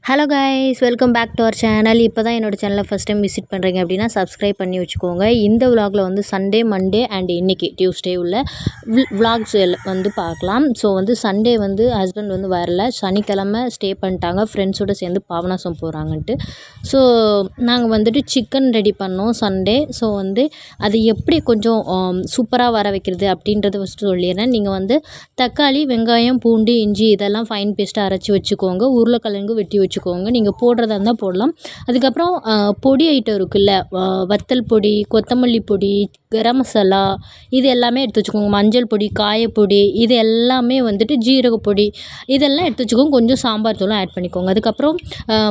Hello guys, welcome back to our channel. இப்போ தான் என்னோடய சேனலை ஃபஸ்ட் டைம் விசிட் பண்ணுறீங்க அப்படின்னா சப்ஸ்கிரைப் பண்ணி வச்சுக்கோங்க. இந்த விலாகில் வந்து சண்டே, மண்டே அண்ட் இன்றைக்கி டியூஸ்டே உள்ள விலாக்ஸ் வந்து பார்க்கலாம். ஸோ வந்து சண்டே வந்து ஹஸ்பண்ட் வந்து வரல, சனிக்கிழமை ஸ்டே பண்ணிட்டாங்க, ஃப்ரெண்ட்ஸோடு சேர்ந்து பாபநாசம் போகிறாங்கன்ட்டு. ஸோ நாங்கள் வந்துட்டு சிக்கன் ரெடி பண்ணோம் சண்டே. ஸோ வந்து அது எப்படி கொஞ்சம் சூப்பராக வர வைக்கிறது அப்படின்றத ஃபஸ்ட்டு சொல்லிடுறேன். நீங்கள் வந்து தக்காளி, வெங்காயம், பூண்டு, இஞ்சி இதெல்லாம் ஃபைன் பேஸ்ட்டாக அரைச்சி வச்சுக்கோங்க. உருளைக்கிழங்கு வெட்டி வச்சுக்கோங்க. நீங்கள் போடுறதா இருந்தால் போடலாம். அதுக்கப்புறம் பொடி ஐட்டம் இருக்குல்ல, வத்தல் பொடி, கொத்தமல்லி பொடி, கரம் மசாலா, இது எல்லாமே எடுத்து வச்சுக்கோங்க. மஞ்சள் பொடி, காயப்பொடி, இது எல்லாமே வந்துட்டு ஜீரகப்பொடி, இதெல்லாம் எடுத்து வச்சுக்கோங்க. கொஞ்சம் சாம்பார் தூளும் ஆட் பண்ணிக்கோங்க. அதுக்கப்புறம்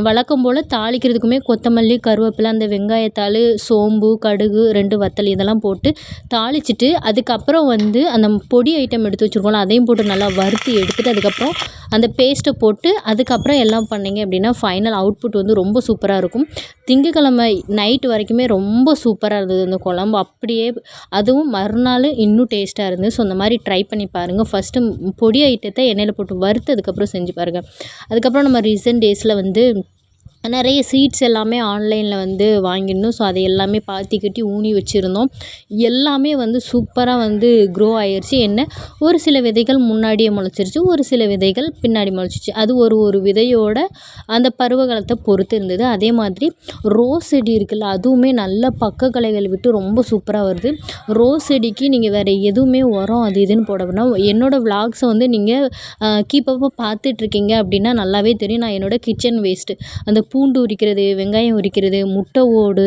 வழக்கம் போல் தாளிக்கிறதுக்குமே கொத்தமல்லி, கருவேப்பிலை, அந்த வெங்காயத்தாள், சோம்பு, கடுகு, 2 வத்தல் இதெல்லாம் போட்டு தாளிச்சிட்டு, அதுக்கப்புறம் வந்து அந்த பொடி ஐட்டம் எடுத்து வச்சுருக்கோம்ல, அதையும் போட்டு நல்லா வறுத்து எடுத்துகிட்டு அதுக்கப்புறம் அந்த பேஸ்ட்டை போட்டு அதுக்கப்புறம் எல்லாம் பண்ணிங்க அப்படின்னா ஃபைனல் அவுட்புட் வந்து ரொம்ப சூப்பராக இருக்கும். திங்கக்கிழமை நைட்டு வரைக்குமே ரொம்ப சூப்பராக இருந்தது அந்த குழம்பு. அப்படியே அதுவும் மறுநாள் இன்னும் டேஸ்ட்டாக இருந்தது. ஸோ அந்த மாதிரி ட்ரை பண்ணி பாருங்கள். ஃபஸ்ட்டு பொடி ஐட்டத்தை எண்ணெயில் போட்டு வறுத்து அதுக்கப்புறம் செஞ்சு பாருங்கள். அதுக்கப்புறம் நம்ம ரீசெண்ட் டேஸில் வந்து நிறைய சீட்ஸ் எல்லாமே ஆன்லைனில் வந்து வாங்கியிருந்தோம். ஸோ அதை எல்லாமே பாத்தி கட்டி ஊனி வச்சுருந்தோம். எல்லாமே வந்து சூப்பராக வந்து க்ரோ ஆயிடுச்சு. என்ன ஒரு சில விதைகள் முன்னாடியே முளைச்சிருச்சு, ஒரு சில விதைகள் பின்னாடி முளைச்சிச்சு. அது ஒரு விதையோட அந்த பருவகாலத்தை பொறுத்து இருந்தது. அதே மாதிரி ரோஸ் செடி இருக்குல்ல, அதுவுமே நல்ல பக்க களைகள் விட்டு ரொம்ப சூப்பராக வருது. ரோஸ் செடிக்கு நீங்கள் வேறு எதுவுமே உரம் அது இதுன்னு போட வேணாம். என்னோடய விலாக்ஸை வந்து நீங்கள் கீப்பப்பாக பார்த்துட்ருக்கீங்க அப்படின்னா நல்லாவே தெரியும். நான் என்னோடய கிச்சன் வேஸ்ட்டு, அந்த பூண்டு உரிக்கிறது, வெங்காயம் உரிக்கிறது, முட்டை ஓடு,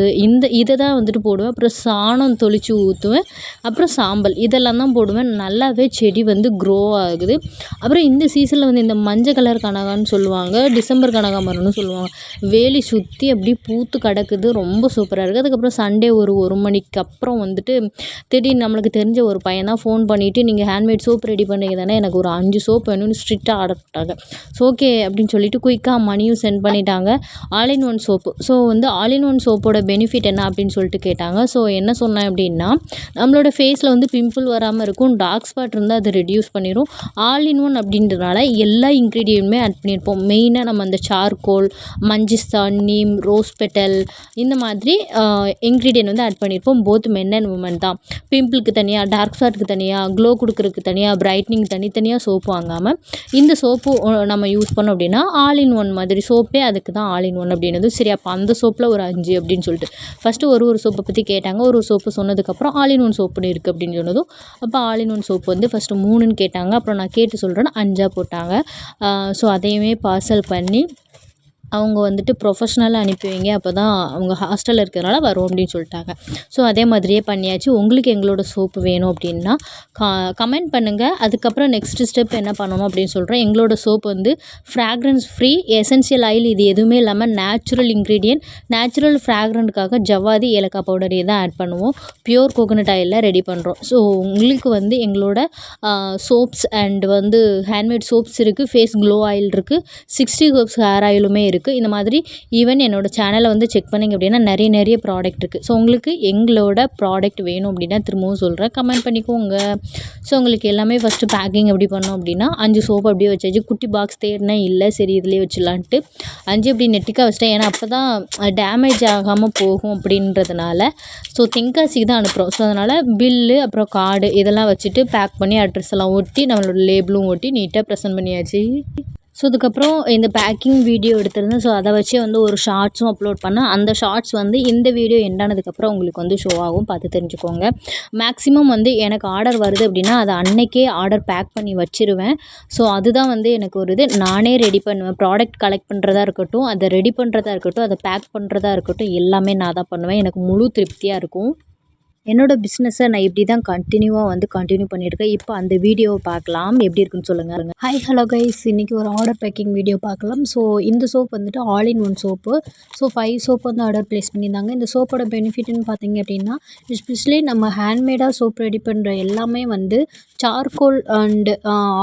இதை தான் வந்துட்டு போடுவேன். அப்புறம் சாணம் தொளித்து ஊற்றுவேன். அப்புறம் சாம்பல் இதெல்லாம் தான் போடுவேன். நல்லாவே செடி வந்து க்ரோ ஆகுது. அப்புறம் இந்த சீசனில் வந்து இந்த மஞ்சள் கலர் கனகான்னு சொல்லுவாங்க, டிசம்பர் கனகாமரம்னு சொல்லுவாங்க, வேலி சுற்றி அப்படி பூத்து கிடக்குது. ரொம்ப சூப்பராக இருக்குது. அதுக்கப்புறம் சண்டே ஒரு மணிக்கு அப்புறம் வந்துட்டு திடீர்னு நம்மளுக்கு தெரிஞ்ச ஒரு பையன் தான் ஃபோன் பண்ணிவிட்டு, நீங்கள் ஹேண்ட்மேட் சோப் ரெடி பண்ணுறீங்க தானே, எனக்கு ஒரு 5 சோப் வேணும்னு ஸ்ட்ரிக்டாக ஆர்டர் பண்ணிட்டாங்க. ஸோ ஓகே அப்படின்னு சொல்லிட்டு குயிக்காக மணியும் சென்ட் பண்ணிட்டாங்க. All in one soap. So வந்து ஆல் இன் ஒன் சோப்போட பெனிஃபிட் என்ன அப்படின்னு சொல்லிட்டு கேட்டாங்க. ஸோ என்ன சொன்னேன் அப்படின்னா, நம்மளோட ஃபேஸில் வந்து பிம்பிள் வராமல் இருக்கும், டார்க் ஸ்பாட் இருந்தால் அது ரெடியூஸ் பண்ணிடும். ஆல் இன் ஒன் அப்படின்றதுனால எல்லா இன்க்ரீடியண்ட்டுமே ஆட் பண்ணியிருப்போம். மெயினாக நம்ம அந்த சார்கோல், மஞ்சிஸ்தான், நீம், ரோஸ் பெட்டல், இந்த மாதிரி இன்க்ரீடியன்ட் வந்து ஆட் பண்ணியிருப்போம். போத் மென் அண்ட் உமன் தான். பிம்பிளுக்கு தனியாக, டார்க் ஸ்பாட்டுக்கு தனியாக, க்ளோ கொடுக்குறதுக்கு தனியாக, பிரைட்னிங் தனித்தனியாக சோப்பு வாங்காமல் இந்த சோப்பு நம்ம யூஸ் பண்ணோம் அப்படின்னா ஆல் இன் ஒன் மாதிரி சோப்பே அதுக்கு தான் ஆல் இன் ஒன் அப்படின்னது. சரி அப்போ அந்த சோப்பில் ஒரு 5 அப்படின்னு சொல்லிட்டு ஃபஸ்ட்டு ஒரு சோப்பை பற்றி கேட்டாங்க. ஒரு சோப்பு சொன்னதுக்கப்புறம் ஆல் இன் ஒன் சோப்புன்னு இருக்குது அப்படின்னு சொன்னதும், அப்போ ஆல் இன் ஒன் சோப்பு வந்து ஃபஸ்ட்டு 3ன்னு கேட்டாங்க. அப்புறம் நான் கேட்டு சொல்கிறேன்னு 5ஆக போட்டாங்க. ஸோ அதையுமே பார்சல் பண்ணி அவங்க வந்துட்டு ப்ரொஃபஷ்னலாக அனுப்பி வைங்க, அப்போ தான் அவங்க ஹாஸ்டலில் இருக்கிறதுனால வரும் அப்படின்னு சொல்லிட்டாங்க. ஸோ அதே மாதிரியே பண்ணியாச்சு. உங்களுக்கு எங்களோட சோப்பு வேணும் அப்படின்னா கமெண்ட் பண்ணுங்கள். அதுக்கப்புறம் நெக்ஸ்ட் ஸ்டெப் என்ன பண்ணணும் அப்படின்னு சொல்கிறேன். எங்களோட சோப் வந்து ஃப்ராக்ரன்ஸ் ஃப்ரீ, எசென்ஷியல் ஆயில் இது எதுவுமே இல்லாமல் நேச்சுரல் இன்க்ரீடியன்ட், நேச்சுரல் ஃப்ராக்ரண்ட்டுக்காக ஜவ்வாதி, ஏலக்காய் பவுடர் இதை ஆட் பண்ணுவோம். பியூர் கோகோனட் ஆயிலில் ரெடி பண்ணுறோம். ஸோ உங்களுக்கு வந்து எங்களோட சோப்ஸ் அண்ட் வந்து ஹேண்ட்மேட் சோப்ஸ் இருக்குது, ஃபேஸ் க்ளோ ஆயில் இருக்குது, 60 ஹெர்ப்ஸ் ஹேர் ஆயிலுமே இருக்குது. இந்த மாதிரி ஈவன் என்னோடய சேனலை வந்து செக் பண்ணிங்க அப்படின்னா நிறைய ப்ராடக்ட் இருக்குது. ஸோ உங்களுக்கு எங்களோட ப்ராடக்ட் வேணும் அப்படின்னா திரும்பவும் சொல்கிறேன், கமெண்ட் பண்ணிக்கோங்க. ஸோ உங்களுக்கு எல்லாமே ஃபஸ்ட்டு பேக்கிங் எப்படி பண்ணோம் அப்படின்னா 5 சோப்பு அப்படியே வச்சாச்சு. குட்டி பாக்ஸ் தேடினேன், இல்லை சரி இதிலே வச்சிடலான்ட்டு 5 அப்படி நெட்டிக்காக வச்சிட்டேன். ஏன்னா அப்போ தான் டேமேஜ் ஆகாமல் போகும் அப்படின்றதுனால. ஸோ தென்காசிக்கு தான் அனுப்புகிறோம். ஸோ அதனால் பில்லு, அப்புறம் கார்டு இதெல்லாம் வச்சுட்டு பேக் பண்ணி அட்ரஸ் எல்லாம் ஒட்டி நம்மளோட லேபிளும் ஒட்டி நீட்டாக ப்ரெசென்ட் பண்ணியாச்சு. ஸோ அதுக்கப்புறம் இந்த பேக்கிங் வீடியோ எடுத்திருந்தேன். ஸோ அதை வச்சு வந்து ஒரு ஷார்ட்ஸும் அப்லோட் பண்ணேன். அந்த ஷார்ட்ஸ் வந்து இந்த வீடியோ எண்டானதுக்கப்புறம் உங்களுக்கு வந்து ஷோ ஆகும், பார்த்து தெரிஞ்சுக்கோங்க. மேக்ஸிமம் வந்து எனக்கு ஆர்டர் வருது அப்படின்னா அதை அன்னைக்கே ஆர்டர் பேக் பண்ணி வச்சுருவேன். ஸோ அதுதான் வந்து எனக்கு ஒரு இது, நானே ரெடி பண்ணுவேன். ப்ராடக்ட் கலெக்ட் பண்ணுறதா இருக்கட்டும், அதை ரெடி பண்ணுறதா இருக்கட்டும், அதை பேக் பண்ணுறதா இருக்கட்டும், எல்லாமே நான் தான் பண்ணுவேன். எனக்கு முழு திருப்தியாக இருக்கும். என்னோடய பிஸ்னஸை நான் இப்படி தான் கண்டினியூ பண்ணியிருக்கேன். இப்போ அந்த வீடியோவை பார்க்கலாம், எப்படி இருக்குன்னு சொல்லுங்கள். ஹாய் ஹலோ கைஸ், இன்றைக்கி ஒரு ஆர்டர் பேக்கிங் வீடியோ பார்க்கலாம். ஸோ இந்த சோப் வந்துட்டு all in one soap. So 5 soap வந்து ஆர்டர் ப்ளேஸ் பண்ணியிருந்தாங்க. இந்த சோப்போட பெனிஃபிட்னு பார்த்தீங்க அப்படின்னா, எஸ்பெஷலி நம்ம ஹேண்ட்மேடாக சோப் ரெடி பண்ணுற எல்லாமே வந்து சார்கோல் அண்டு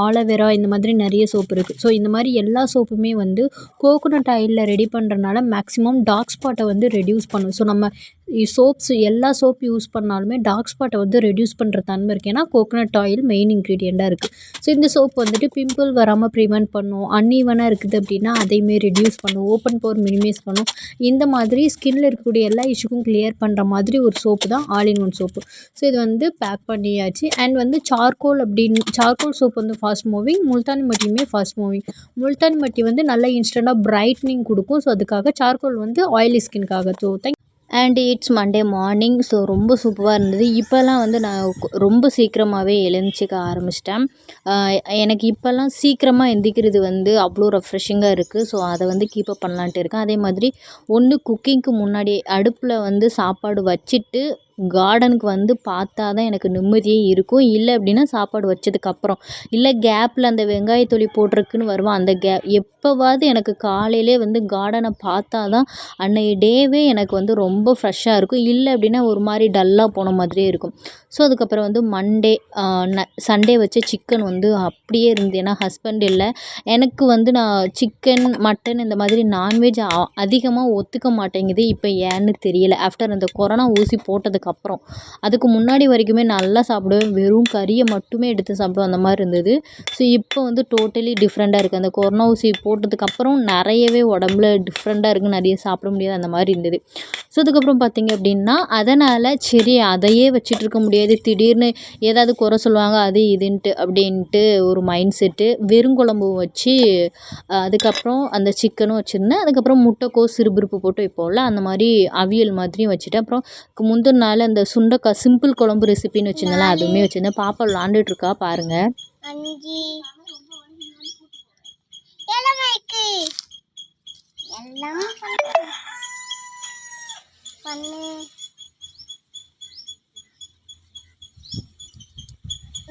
ஆலோவேரா இந்த மாதிரி நிறைய சோப்பு இருக்குது. ஸோ இந்த மாதிரி எல்லா சோப்புமே வந்து கோகோனட் ஆயிலில் ரெடி பண்ணுறனால மேக்ஸிமம் டார்க் ஸ்பாட்டை வந்து ரெடியூஸ் பண்ணும். ஸோ நம்ம சோப்ஸ் எல்லா சோப் யூஸ் பண்ணாலுமே டார்க் ஸ்பாட்டை வந்து ரெடியூஸ் பண்ணுற தன்மை இருக்குது. ஏன்னா கோகோனட் ஆயில் மெயின் இன்க்ரீடியண்ட்டாக இருக்குது. ஸோ இந்த சோப் வந்துட்டு பிம்பிள் வராமல் ப்ரிவென்ட் பண்ணும். அன்ஈவனாக இருக்குது அப்படின்னா அதையுமே ரெடியூஸ் பண்ணும். ஓப்பன் போர் மினிமைஸ் பண்ணும். இந்த மாதிரி ஸ்கின்னில் இருக்கக்கூடிய எல்லா இஷ்யூக்கும் கிளியர் பண்ணுற மாதிரி ஒரு சோப்பு தான் all in one soap. So இது வந்து பேக் பண்ணியாச்சு. அண்ட் வந்து சார்கோல் சோப் வந்து ஃபாஸ்ட் மூவிங், முல்தானி மட்டியுமே ஃபாஸ்ட் மூவிங். முல்தானி மட்டி வந்து நல்லா இன்ஸ்டண்ட்டாக பிரைட்னிங் கொடுக்கும். ஸோ அதுக்காக சார்கோல் வந்து ஆயிலி ஸ்கின்காக. So and it's Monday morning. So ரொம்ப சூப்பராக இருந்தது. இப்போல்லாம் வந்து நான் ரொம்ப சீக்கிரமாகவே எழுந்திரிச்சிக்க ஆரம்பிச்சிட்டேன். எனக்கு இப்போல்லாம் சீக்கிரமாக எந்திரிக்கிறது வந்து அவ்வளோ ரெஃப்ரெஷிங்காக இருக்குது. ஸோ அதை வந்து கீப்பப் பண்ணலான்ட்டு இருக்கேன். அதே மாதிரி ஒன்று குக்கிங்க்கு முன்னாடி அடுப்பில் வந்து சாப்பாடு வச்சுட்டு கார்டனுக்கு வந்து பார்த்தா தான் எனக்கு நிம்மதியே இருக்கும். இல்லை அப்படின்னா சாப்பாடு வச்சதுக்கப்புறம், இல்லை கேப்பில் அந்த வெங்காயத்தொலி போட்டிருக்குன்னு வருவேன். அந்த எப்போவாவது எனக்கு காலையிலே வந்து கார்டனை பார்த்தா தான் அன்றைய டேவே எனக்கு வந்து ரொம்ப ஃப்ரெஷ்ஷாக இருக்கும். இல்லை அப்படின்னா ஒரு மாதிரி டல்லாக போன மாதிரியே இருக்கும். ஸோ அதுக்கப்புறம் வந்து சண்டே வச்ச சிக்கன் வந்து அப்படியே இருந்தது. ஏன்னா ஹஸ்பண்ட் இல்லை. எனக்கு வந்து நான் சிக்கன், மட்டன் இந்த மாதிரி நான்வெஜ் அதிகமாக ஒத்துக்க மாட்டேங்குது. இப்போ ஏன்னு தெரியல. ஆஃப்டர் அந்த கொரோனா ஊசி போட்டதுக்கப்புறம், அதுக்கு முன்னாடி வரைக்குமே நல்லா சாப்பிடுவேன். வெறும் கறியை மட்டுமே எடுத்து சாப்பிடுவேன். அந்த மாதிரி இருந்தது. ஸோ இப்போ வந்து டோட்டலி டிஃப்ரெண்ட்டாக இருக்குது. அந்த கொரோனா ஊசி போட்டதுக்கப்புறம் நிறையவே உடம்புல டிஃப்ரெண்ட்டாக இருக்குது. நிறைய சாப்பிட முடியாது அந்த மாதிரி இருந்தது. ஸோ அதுக்கப்புறம் பார்த்திங்க அப்படின்னா அதனால் சரி அதையே வச்சுட்டு இருக்க முடியாது. திடீர்னு ஏதாவது குறை சொல்லுவாங்க அது இதுன்ட்டு அப்படின்ட்டு ஒரு மைண்ட் செட்டு. வெறுங்குழம்பு வச்சு அதுக்கப்புறம் அந்த சிக்கனும் வச்சுருந்தேன். அதுக்கப்புறம் முட்டைக்கோஸ் சிறுபருப்பு போட்டு வைப்போம்ல, அந்த மாதிரி அவியல் மாதிரியும் வச்சுட்டேன். அப்புறம் முந்தின நாள் அந்த சுண்டைக்காய் சிம்பிள் குழம்பு ரெசிபின்னு வச்சுருந்தேன்ல, அதுவுமே வச்சுருந்தேன். பாப்பா விளாண்டுட்ருக்கா பாருங்கள்.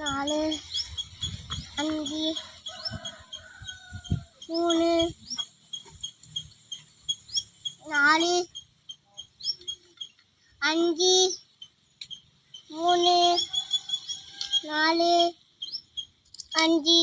நாலு, அஞ்சு, மூணு, நாலு, அஞ்சு, மூணு, நாலு, அஞ்சு.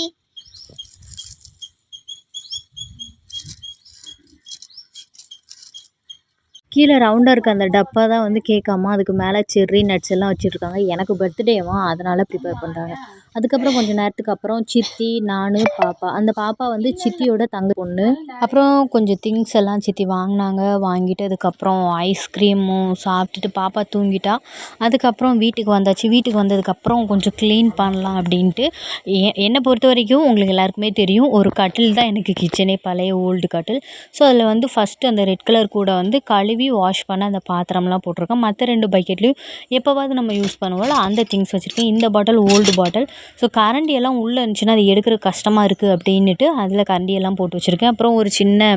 கீழே ரவுண்டாக இருக்க அந்த டப்பா தான் வந்து கேட்காம அதுக்கு மேலே செர்ரி நட்ஸ் எல்லாம் வச்சுருக்காங்க. எனக்கு பர்த்டேவா அதனால் ப்ரிப்பேர் பண்ணுறாங்க. அதுக்கப்புறம் கொஞ்சம் நேரத்துக்கு அப்புறம் சித்தி, நான், பாப்பா. அந்த பாப்பா வந்து சித்தியோட தங்க பொண்ணு. அப்புறம் கொஞ்சம் திங்ஸ் எல்லாம் சித்தி வாங்கினாங்க. வாங்கிட்டு அதுக்கப்புறம் ஐஸ்கிரீமும் சாப்பிட்டுட்டு பாப்பா தூங்கிட்டா. அதுக்கப்புறம் வீட்டுக்கு வந்தாச்சு. வீட்டுக்கு வந்ததுக்கப்புறம் கொஞ்சம் க்ளீன் பண்ணலாம் அப்படின்ட்டு. என்னை பொறுத்த வரைக்கும் உங்களுக்கு எல்லாருக்குமே தெரியும், ஒரு கட்டில் தான் எனக்கு கிச்சனே, பழைய ஓல்டு கட்டில். ஸோ அதில் வந்து ஃபஸ்ட்டு அந்த ரெட் கலர் கூட வந்து கழுவி வாஷ் பண்ண அந்த பாத்திரம்லாம் போட்டிருக்கேன். மற்ற 2 பக்கெட்லேயும் எப்போவாவது நம்ம யூஸ் பண்ணுவோம்ல அந்த திங்ஸ் வச்சுருக்கேன். இந்த பாட்டில் ஓல்டு பாட்டில். ஸோ கரண்டி எல்லாம் உள்ளே இருந்துச்சுன்னா அது எடுக்கிறது கஷ்டமாக இருக்குது அப்படின்னுட்டு அதில் கரண்டி எல்லாம் போட்டு வச்சுருக்கேன். அப்புறம் ஒரு சின்ன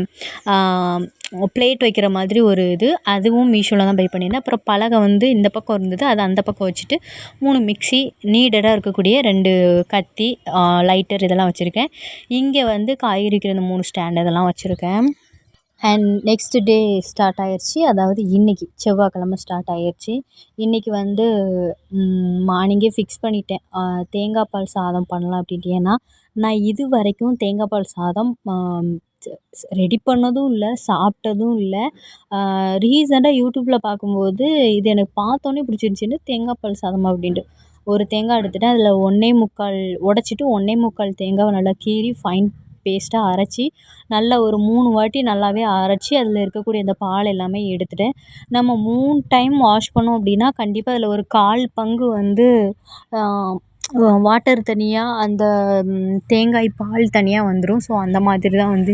பிளேட் வைக்கிற மாதிரி ஒரு இது, அதுவும் மீஷோவில் தான் பை பண்ணியிருந்தேன். அப்புறம் பலகை வந்து இந்த பக்கம் இருந்தது, அது அந்த பக்கம் வச்சுட்டு 3 மிக்ஸி, நீடடாக இருக்கக்கூடிய 2 கத்தி, லைட்டர் இதெல்லாம் வச்சுருக்கேன். இங்கே வந்து காய்கறி வைக்கிற இந்த 3 ஸ்டாண்ட் இதெல்லாம் வச்சுருக்கேன். அண்ட் நெக்ஸ்ட் டே ஸ்டார்ட் ஆயிடுச்சு. அதாவது இன்றைக்கி செவ்வாய்க்கிழமை ஸ்டார்ட் ஆயிடுச்சு. இன்றைக்கி வந்து மார்னிங்கே ஃபிக்ஸ் பண்ணிட்டேன், தேங்காய் பால் சாதம் பண்ணலாம் அப்படின்ட்டு. ஏன்னா நான் இது வரைக்கும் தேங்காய் பால் சாதம் ரெடி பண்ணதும் இல்லை, சாப்பிட்டதும் இல்லை. ரீசெண்டாக யூடியூப்பில் பார்க்கும்போது இது எனக்கு பார்த்தோன்னே பிடிச்சிருந்துச்சின்னு தேங்காய் பால் சாதம் அப்படின்ட்டு ஒரு தேங்காய் எடுத்துகிட்டேன். அதில் 1.25 உடச்சிட்டு 1.25 தேங்காவை நல்லா கீறி ஃபைன் பேஸ்ட்டாக அரைச்சி நல்லா ஒரு 3 வாட்டி நல்லாவே அரைச்சி அதில் இருக்கக்கூடிய அந்த பால் எல்லாமே எடுத்துட்டேன். நம்ம 3 டைம் வாஷ் பண்ணோம் அப்படின்னா கண்டிப்பாக அதில் ஒரு 1/4 பங்கு வந்து வாட்டர் தனியாக, அந்த தேங்காய் பால் தனியாக வந்துடும். ஸோ அந்த மாதிரி தான் வந்து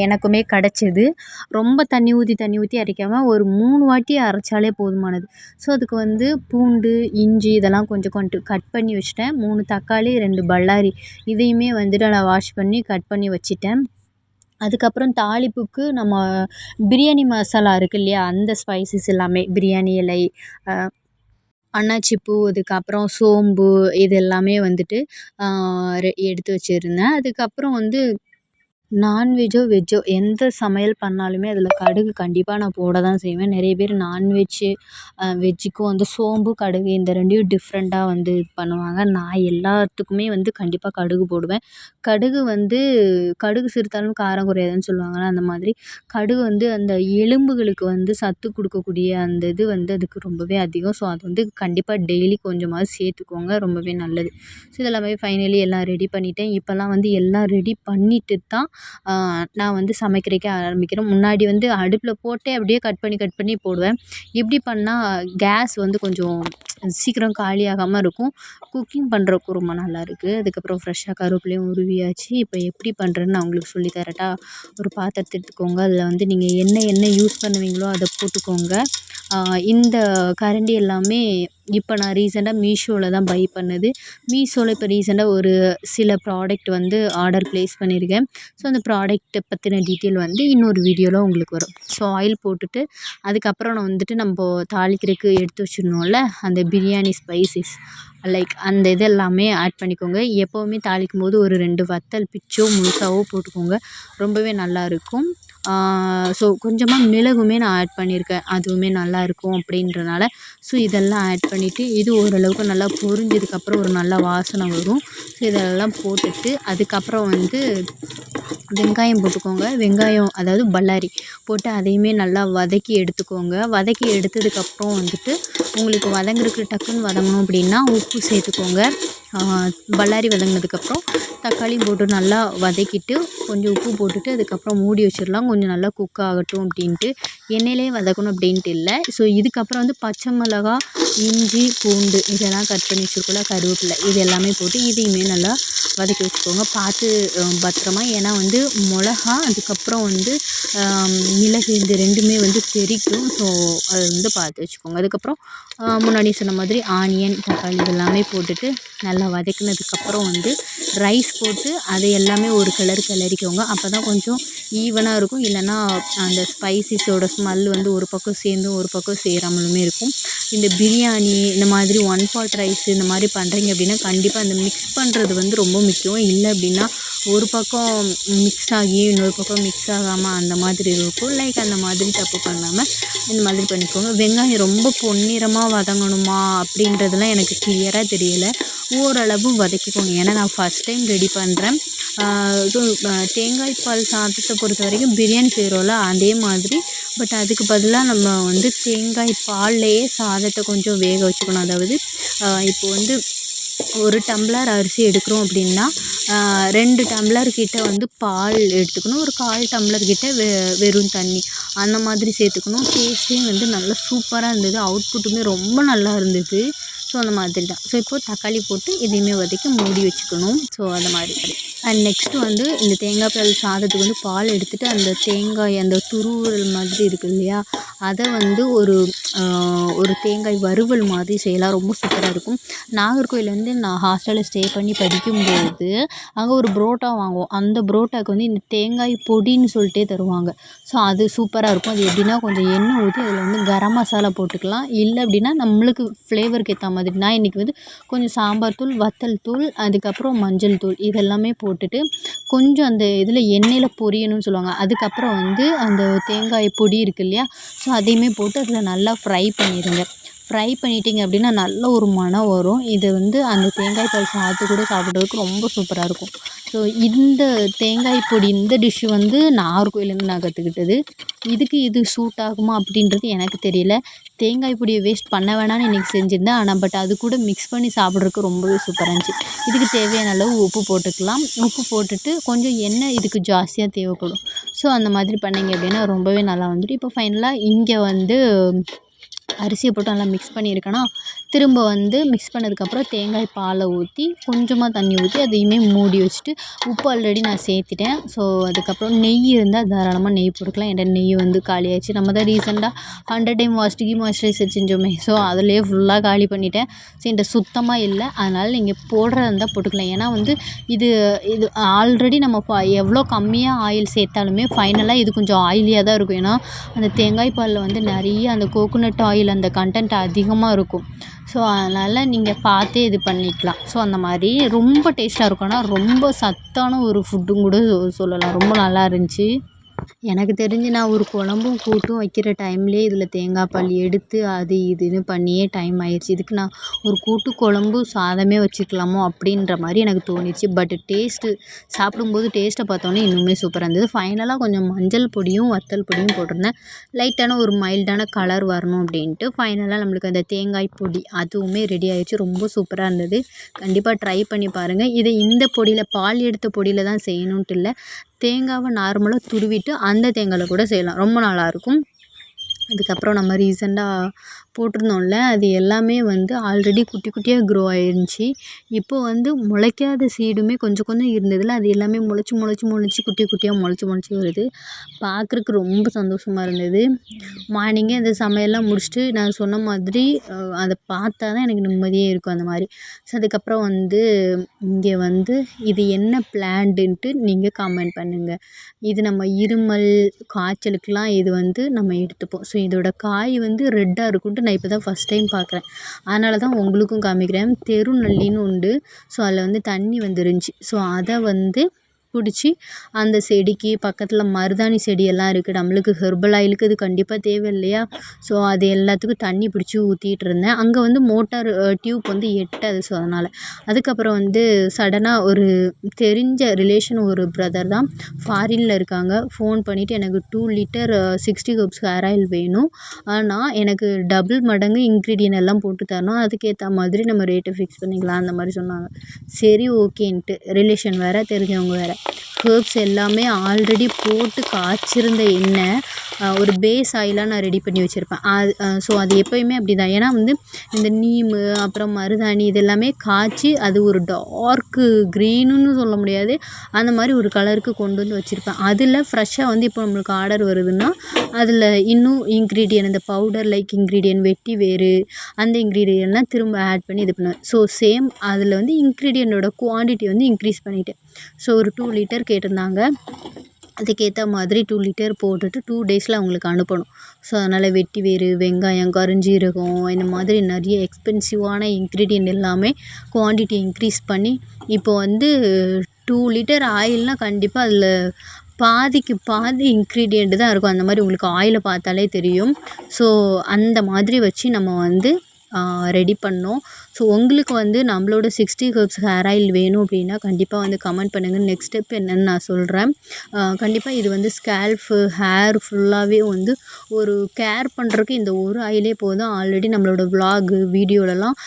எனக்குமே கிடச்சிது. ரொம்ப தண்ணி ஊற்றி அரைக்காமல் ஒரு 3 வாட்டி அரைச்சாலே போதுமானது. ஸோ அதுக்கு வந்து பூண்டு, இஞ்சி இதெல்லாம் கொஞ்சம் கட் பண்ணி வச்சுட்டேன். 3 தக்காளி, 2 பல்லாரி இதையுமே வந்துட்டு நான் வாஷ் பண்ணி கட் பண்ணி வச்சுட்டேன். அதுக்கப்புறம் தாளிப்புக்கு நம்ம பிரியாணி மசாலா இருக்குது இல்லையா, அந்த ஸ்பைசஸ் எல்லாமே பிரியாணி இலை, அன்னாச்சிப்பூ, அதுக்கப்புறம் சோம்பு இது எல்லாமே வந்துட்டு எடுத்து வச்சுருந்தேன். அதுக்கப்புறம் வந்து நான்வெஜ்ஜோ, வெஜ்ஜோ எந்த சமையல் பண்ணாலுமே அதில கடுகு கண்டிப்பா நான் போட தான் செய்வேன். நெறைய பேர் நான்வெஜ்ஜு வெஜ்ஜுக்கும் வந்து சோம்பு, கடுகு இந்த 2யும் டிஃப்ரெண்ட்டா வந்து இது பண்ணுவாங்க. நான் எல்லாத்துக்குமே வந்து கண்டிப்பா கடுகு போடுவேன். கடுகு வந்து கடுகு சிறுத்தாலும் காரம் குறையாதுன்னு சொல்லுவாங்கல்ல, அந்த மாதிரி கடுகு வந்து அந்த எலும்புகளுக்கு வந்து சத்து குடுக்கக்கூடிய அந்த இது வந்து அதுக்கு ரொம்பவே அதிகம். ஸோ, அது வந்து கண்டிப்பா டெய்லி கொஞ்சமாவது சேர்த்துக்கோங்க. ரொம்பவே நல்லது. ஸோ, இதெல்லாமே ஃபைனலி எல்லாம் ரெடி பண்ணிட்டேன். இப்போலாம் வந்து எல்லாம் ரெடி பண்ணிட்டு தான் நான் வந்து சமைக்கிறதுக்கே ஆரம்பிக்கிறேன். முன்னாடி வந்து அடுப்பில போட்டே அப்படியே கட் பண்ணி போடுவேன். இப்படி பண்ணா கேஸ் வந்து கொஞ்சம் சீக்கிரம் காலியாகாம இருக்கும். குக்கிங் பண்ணுறதுக்கும் ரொம்ப நல்லாயிருக்கு. அதுக்கப்புறம் ஃப்ரெஷ்ஷாக கருவேப்பிலையும் உருவியாச்சு. இப்போ எப்படி பண்ணுறேன்னு நான் உங்களுக்கு சொல்லி தரட்டா? ஒரு பாத்திரத்த எடுத்துக்கோங்க. அதில் வந்து நீங்கள் என்ன யூஸ் பண்ணுவீங்களோ அத போட்டுக்கோங்க. இந்த கரண்டி எல்லாமே இப்போ நான் ரீசெண்டாக மீஷோவில் தான் பை பண்ணது. மீஷோவில் இப்போ ரீசெண்டாக ஒரு சில ப்ராடக்ட் வந்து ஆர்டர் ப்ளேஸ் பண்ணியிருக்கேன். ஸோ, அந்த ப்ராடக்ட்ட பற்றின டீட்டெயில் வந்து இன்னொரு வீடியோவில் உங்களுக்கு வரும். ஸோ, ஆயில் போட்டுட்டு அதுக்கப்புறம் நான் வந்துட்டு நம்ப தாளிக்கிறதுக்கு எடுத்து வச்சிருந்தோம்ல அந்த பிரியாணி ஸ்பைசஸ் லைக் அந்த இது எல்லாமே ஆட் பண்ணிக்கோங்க. எப்போவுமே தாளிக்கும்போது ஒரு 2 வத்தல் பிச்சோ முழுசாவோ போட்டுக்கோங்க. ரொம்பவே நல்லாயிருக்கும். ஸோ, கொஞ்சமாக மிளகுமே நான் ஆட் பண்ணியிருக்கேன். அதுவுமே நல்லாயிருக்கும் அப்படின்றனால. ஸோ, இதெல்லாம் ஆட் பண்ணிவிட்டு இது ஓரளவுக்கு நல்லா பொரிஞ்சதுக்கப்புறம் ஒரு நல்ல வாசனை வரும். ஸோ, இதெல்லாம் போட்டுட்டு அதுக்கப்புறம் வந்து வெங்காயம் போட்டுக்கோங்க. வெங்காயம் அதாவது பல்லாரி போட்டு அதையுமே நல்லா வதக்கி எடுத்துக்கோங்க. வதக்கி எடுத்ததுக்கப்புறம் வந்துட்டு உங்களுக்கு வதங்குறதுக்கு டக்குன்னு வதங்கணும் அப்படின்னா உப்பு சேர்த்துக்கோங்க. பல்லாரி வதங்கினதுக்கப்புறம் தக்காளியும் போட்டு நல்லா வதக்கிட்டு கொஞ்சம் உப்பு போட்டுட்டு அதுக்கப்புறம் மூடி வச்சிடலாம். கொஞ்சம் நல்லா குக் ஆகட்டும் அப்படின்ட்டு. எண்ணெயிலே வதக்கணும் அப்படின்ட்டு இல்லை. ஸோ, இதுக்கப்புறம் வந்து பச்சை மிளகா, இஞ்சி, பூண்டு இதெல்லாம் கட் பண்ணி வச்சிருக்கோம்ல, கருவேப்பிலை இது எல்லாமே போட்டு இதையுமே நல்லா வதக்கி வச்சுக்கோங்க. பார்த்து பத்திரமா. ஏன்னா வந்து மிளகா அதுக்கப்புறம் வந்து மிளகு இது 2மே வந்து தெறிக்கும். ஸோ, அது வந்து பார்த்து வச்சுக்கோங்க. அதுக்கப்புறம் முன்னாடி சொன்ன மாதிரி ஆனியன், தக்காளி இதெல்லாமே போட்டுட்டு நல்லா வதக்கினதுக்கப்புறம் வந்து ரைஸ் போட்டு அதை எல்லாமே ஒரு கிளறிக்கோங்க. அப்போ தான் கொஞ்சம் ஈவனாக இருக்கும். இல்லைன்னா அந்த ஸ்பைசஸோட ஸ்மெல் வந்து ஒரு பக்கம் சேர்ந்தும் ஒரு பக்கம் சேராமலுமே இருக்கும். இந்த பிரியாணி இந்த மாதிரி 1 பாட் ரைஸ் இந்த மாதிரி பண்ணுறீங்க அப்படின்னா கண்டிப்பாக அந்த மிக்ஸ் பண்ணுறது வந்து ரொம்ப முக்கியம். இல்லை அப்படின்னா ஒரு பக்கம் மிக்ஸ் ஆகி இன்னொரு பக்கம் மிக்ஸ் ஆகாமல் அந்த மாதிரி இருக்கும். லைக் அந்த மாதிரி தப்பு பண்ணாமல் இந்த மாதிரி பண்ணிக்கோங்க. வெங்காயம் ரொம்ப பொன்னிறமாக வதங்கணுமா அப்படின்றதெல்லாம் எனக்கு கிளியராக தெரியலை. ஓரளவு வதக்கிக்கோங்க. ஏன்னா நான் ஃபஸ்ட் டைம் ரெடி பண்ணுறேன். ஸோ, தேங்காய் பால் சாதத்தை பொறுத்த வரைக்கும் பிரியாணி செய்கிறோம்ல அதே மாதிரி. பட் அதுக்கு பதிலாக நம்ம வந்து தேங்காய் பால்லையே சாதத்தை கொஞ்சம் வேக வச்சுக்கணும். அதாவது இப்போ வந்து 1 டம்ளர் அரிசி எடுக்கிறோம் அப்படின்னா 2 டம்ளர் கிட்ட வந்து பால் எடுத்துக்கணும். ஒரு 1/4 டம்ளர் கிட்ட வெறும் தண்ணி அந்த மாதிரி சேர்த்துக்கணும். டேஸ்ட்டே வந்து நல்லா சூப்பராக இருந்தது. அவுட்புட்டுமே ரொம்ப நல்லா இருந்தது. ஸோ, அந்த மாதிரி தான். ஸோ, இப்போது தக்காளி போட்டு இதையுமே வதக்கி மூடி வச்சுக்கணும். ஸோ, அந்த மாதிரி. அண்ட் நெக்ஸ்ட்டு வந்து இந்த தேங்காய் பால் சாதத்துக்கு வந்து பால் எடுத்துகிட்டு அந்த தேங்காய் அந்த துருவல் மாதிரி இருக்குது இல்லையா, அதை வந்து ஒரு தேங்காய் வறுவல் மாதிரி செய்யலாம். ரொம்ப சூப்பராக இருக்கும். நாகர்கோயிலேருந்து நான் ஹாஸ்டலில் ஸ்டே பண்ணி படிக்கும்போது அங்கே ஒரு புரோட்டா வாங்குவோம். அந்த புரோட்டாவுக்கு வந்து இந்த தேங்காய் பொடின்னு சொல்லிட்டே தருவாங்க. ஸோ, அது சூப்பராக இருக்கும். அது எப்படின்னா கொஞ்சம் எண்ணெய் ஊற்றி அதில் வந்து கரம் மசாலா போட்டுக்கலாம். இல்லை அப்படின்னா நம்மளுக்கு ஃப்ளேவருக்கு ஏற்ற மாதிரி நான் இன்றைக்கி வந்து கொஞ்சம் சாம்பார் தூள், வத்தல் தூள், அதுக்கப்புறம் மஞ்சள் தூள் இதெல்லாமே போட்டுட்டு கொஞ்சம் அந்த இதில் எண்ணெயில் பொரியணும்னு சொல்லுவாங்க. அதுக்கப்புறம் வந்து அந்த தேங்காய் பொடி இருக்குது இல்லையா, ஸோ அதையுமே போட்டு அதில் நல்லா ஃப்ரை பண்ணிடுங்க. ஃப்ரை பண்ணிட்டீங்க அப்படின்னா நல்ல ஒரு மணம் வரும். இது வந்து அந்த தேங்காய் பால் சாதத்து கூட சாப்பிட்றதுக்கு ரொம்ப சூப்பராக இருக்கும். ஸோ, இந்த தேங்காய் பொடி இந்த டிஷ்ஷு வந்து நாகர்கோயிலேருந்து நான் கற்றுக்கிட்டது. இதுக்கு இது சூட் ஆகுமா அப்படின்றது எனக்கு தெரியல. தேங்காய் பொடியை வேஸ்ட் பண்ண வேணாம்னு இன்றைக்கி செஞ்சுருந்தேன். ஆனால் பட் அது கூட மிக்ஸ் பண்ணி சாப்பிட்றதுக்கு ரொம்பவே சூப்பராக இருந்துச்சு. இதுக்கு தேவையான அளவு உப்பு போட்டுக்கலாம். உப்பு போட்டுட்டு கொஞ்சம் எண்ணெய் இதுக்கு ஜாஸ்தியாக தேவைப்படும். ஸோ, அந்த மாதிரி பண்ணிங்க அப்படின்னா ரொம்பவே நல்லா வந்துடும். இப்போ ஃபைனலாக இங்கே வந்து அரிசியை போட்டு நல்லா மிக்ஸ் பண்ணியிருக்கேனா, திரும்ப வந்து மிக்ஸ் பண்ணதுக்கப்புறம் தேங்காய் பாலை ஊற்றி கொஞ்சமாக தண்ணி ஊற்றி அதையுமே மூடி வச்சுட்டு உப்பு ஆல்ரெடி நான் சேர்த்துட்டேன். ஸோ, அதுக்கப்புறம் நெய் இருந்தால் தாராளமாக நெய் போட்டுக்கலாம். என்கிட்ட நெய் வந்து காலியாகிடுச்சு. நம்ம தான் ரீசெண்டாக 100 டைம் மாய்ஸ்சரைசர் செஞ்சோமே, ஸோ அதிலேயே ஃபுல்லாக காலி பண்ணிட்டேன். ஸோ, என்கிட்ட சுத்தமாக இல்லை. அதனால் நீங்கள் போடுறதா இருந்தால் போட்டுக்கலாம். ஏன்னா வந்து இது ஆல்ரெடி நம்ம எவ்வளோ கம்மியாக ஆயில் சேர்த்தாலுமே ஃபைனலாக இது கொஞ்சம் ஆயிலியாக தான் இருக்கும். ஏன்னா அந்த தேங்காய் பாலில் வந்து நிறைய அந்த கோகோனட் ஆயில் அந்த கண்டென்ட் அதிகமாக இருக்கும். ஸோ அதனால் நீங்கள் பார்த்தே இது பண்ணிக்கலாம். ஸோ அந்த மாதிரி ரொம்ப டேஸ்ட்டாக இருக்கும். ஆனால் ரொம்ப சத்தான ஒரு ஃபுட்டும் கூட சொல்லலாம். ரொம்ப நல்லா இருந்துச்சு. எனக்கு தெரிஞ்சு நான் ஒரு குழம்பும் கூட்டும் வைக்கிற டைம்லேயே இதில் தேங்காய் பால் எடுத்து அது இதுன்னு பண்ணியே டைம் ஆயிடுச்சு. இதுக்கு நான் ஒரு கூட்டு குழம்பு சாதமே வச்சுக்கலாமோ அப்படின்ற மாதிரி எனக்கு தோணிடுச்சு. பட் டேஸ்ட்டு சாப்பிடும்போது டேஸ்ட்டை பார்த்தோன்னே இன்னுமே சூப்பராக இருந்தது. ஃபைனலாக கொஞ்சம் மஞ்சள் பொடியும் வத்தல் பொடியும் போட்டிருந்தேன். லைட்டான ஒரு மைல்டான கலர் வரணும் அப்படின்ட்டு. ஃபைனலாக நம்மளுக்கு அந்த தேங்காய் பொடி அதுவுமே ரெடி ஆயிடுச்சு. ரொம்ப சூப்பராக இருந்தது. கண்டிப்பாக ட்ரை பண்ணி பாருங்கள். இதை இந்த பொடியில் பால் எடுத்த பொடியில் தான் செய்யணுன்ட்டு இல்லை. தேங்காவை நார்மலாக துருவிட்டு அந்த தேங்காயில் கூட செய்யலாம். ரொம்ப நல்லாயிருக்கும். அதுக்கப்புறம் நம்ம ரீசெண்டாக போட்டிருந்தோம்ல, அது எல்லாமே வந்து ஆல்ரெடி குட்டி குட்டியாக க்ரோ ஆயிருந்துச்சு. இப்போது வந்து முளைக்காத சீடுமே கொஞ்சம் கொஞ்சம் இருந்ததில்ல, அது எல்லாமே முளைச்சி குட்டி குட்டியாக முளைச்சி வருது. பார்க்குறக்கு ரொம்ப சந்தோஷமாக இருந்தது. மார்னிங்கே அந்த சமையல்லாம் முடிச்சுட்டு நான் சொன்ன மாதிரி அதை பார்த்தா தான் எனக்கு நிம்மதியே இருக்கும் அந்த மாதிரி. ஸோ அதுக்கப்புறம் வந்து இங்கே வந்து இது என்ன பிளான்ட்டுன்ட்டு நீங்கள் கமெண்ட் பண்ணுங்கள். இது நம்ம இருமல், காய்ச்சலுக்கெலாம் இது வந்து நம்ம எடுத்துப்போம். ஸோ இதோட காய் வந்து ரெட்டாக இருக்குன்ட்டு நான் இப்போ தான் ஃபஸ்ட் டைம் பார்க்குறேன். அதனால தான் உங்களுக்கும் காமிக்கிறேன். தெருநல்லின்னு உண்டு. ஸோ அதில் வந்து தண்ணி வந்துருந்துச்சு. ஸோ அதை வந்து பிடிச்சி அந்த செடிக்கு பக்கத்தில் மருதாணி செடியெல்லாம் இருக்குது. நம்மளுக்கு ஹெர்பல் ஆயிலுக்கு இது கண்டிப்பாக தேவை இல்லையா? ஸோ அது எல்லாத்துக்கும் தண்ணி பிடிச்சி ஊற்றிட்டு இருந்தேன். அங்கே வந்து மோட்டார் டியூப் வந்து எட்டாது. ஸோ அதனால் அதுக்கப்புறம் வந்து சடனாக ஒரு தெரிஞ்ச ரிலேஷன் ஒரு பிரதர் தான் ஃபாரினில் இருக்காங்க. ஃபோன் பண்ணிவிட்டு எனக்கு 2 லிட்டர் 60 ஹெர்ப்ஸ் ஹேர் ஆயில் வேணும். ஆனால் எனக்கு டபுள் மடங்கு இன்க்ரீடியன்ட் எல்லாம் போட்டு தரணும். அதுக்கேற்ற மாதிரி நம்ம ரேட்டை ஃபிக்ஸ் பண்ணிக்கலாம் அந்த மாதிரி சொன்னாங்க. சரி ஓகேன்ட்டு. ரிலேஷன் வேறு, தெரிஞ்சவங்க வேறு. ஹெர்ப்ஸ் எல்லாமே ஆல்ரெடி போட்டு காய்ச்சிருந்த எண்ணெய் ஒரு பேஸ் ஆயிலாக நான் ரெடி பண்ணி வச்சுருப்பேன். அது ஸோ அது எப்போயுமே அப்படி தான். ஏன்னா வந்து இந்த நீமு அப்புறம் மருதாணி இது எல்லாமே காய்ச்சி அது ஒரு டார்க்கு க்ரீனுன்னு சொல்ல முடியாது. அந்த மாதிரி ஒரு கலருக்கு கொண்டு வந்து வச்சுருப்பேன். அதில் ஃப்ரெஷ்ஷாக வந்து இப்போ நம்மளுக்கு ஆர்டர் வருதுன்னா அதில் இன்னும் இன்க்ரீடியன்ட் இந்த பவுடர் லைக் இன்க்ரீடியன்ட் வெட்டி வேறு அந்த இன்க்ரீடியன்ட்லாம் திரும்ப ஆட் பண்ணி இது பண்ணுவேன். ஸோ சேம் அதில் வந்து இன்க்ரீடியண்ட்டோட குவான்டிட்டி வந்து இன்க்ரீஸ் பண்ணிவிட்டேன். ஸோ ஒரு 2 லிட்டர் கேட்டிருந்தாங்க. அதுக்கேற்ற மாதிரி 2 லிட்டர் போட்டுட்டு 2 டேஸில் அவங்களுக்கு அனுப்பணும். ஸோ அதனால் வெட்டி வேறு, வெங்காயம், கருஞ்சீரகம் இந்த மாதிரி நிறைய எக்ஸ்பென்சிவான இன்க்ரீடியன்ட் எல்லாமே குவான்டிட்டி இன்க்ரீஸ் பண்ணி இப்போ வந்து 2 லிட்டர் ஆயில்னால் கண்டிப்பாக அதில் பாதிக்கு பாதி இன்க்ரீடியன்ட் தான் இருக்கும். அந்த மாதிரி உங்களுக்கு ஆயிலை பார்த்தாலே தெரியும். ஸோ அந்த மாதிரி வச்சு நம்ம வந்து ரெடி பண்ணோம். ஸோ உங்களுக்கு வந்து நம்மளோட 60 ஹெர்ப்ஸ் ஹேர் ஆயில் வேணும் அப்படின்னா கண்டிப்பாக வந்து கமெண்ட் பண்ணுங்கள். நெக்ஸ்ட் ஸ்டெப் என்னன்னு நான் சொல்கிறேன். கண்டிப்பாக இது வந்து ஸ்கேல்ஃபு, ஹேர் ஃபுல்லாகவே வந்து ஒரு கேர் பண்ணுறதுக்கு இந்த ஒரு ஆயிலே போதும். ஆல்ரெடி நம்மளோட விலாகு வீடியோலலாம்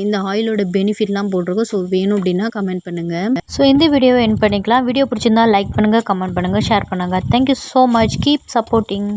இந்த ஆயிலோட பெனிஃபிட்லாம் போட்டிருக்கோம். ஸோ வேணும் அப்படின்னா கமெண்ட் பண்ணுங்கள். ஸோ இந்த வீடியோவை எண்ட் பண்ணிக்கலாம். வீடியோ பிடிச்சிருந்தா லைக் பண்ணுங்கள், கமெண்ட் பண்ணுங்கள், ஷேர் பண்ணுங்கள். Thank you so much. Keep supporting.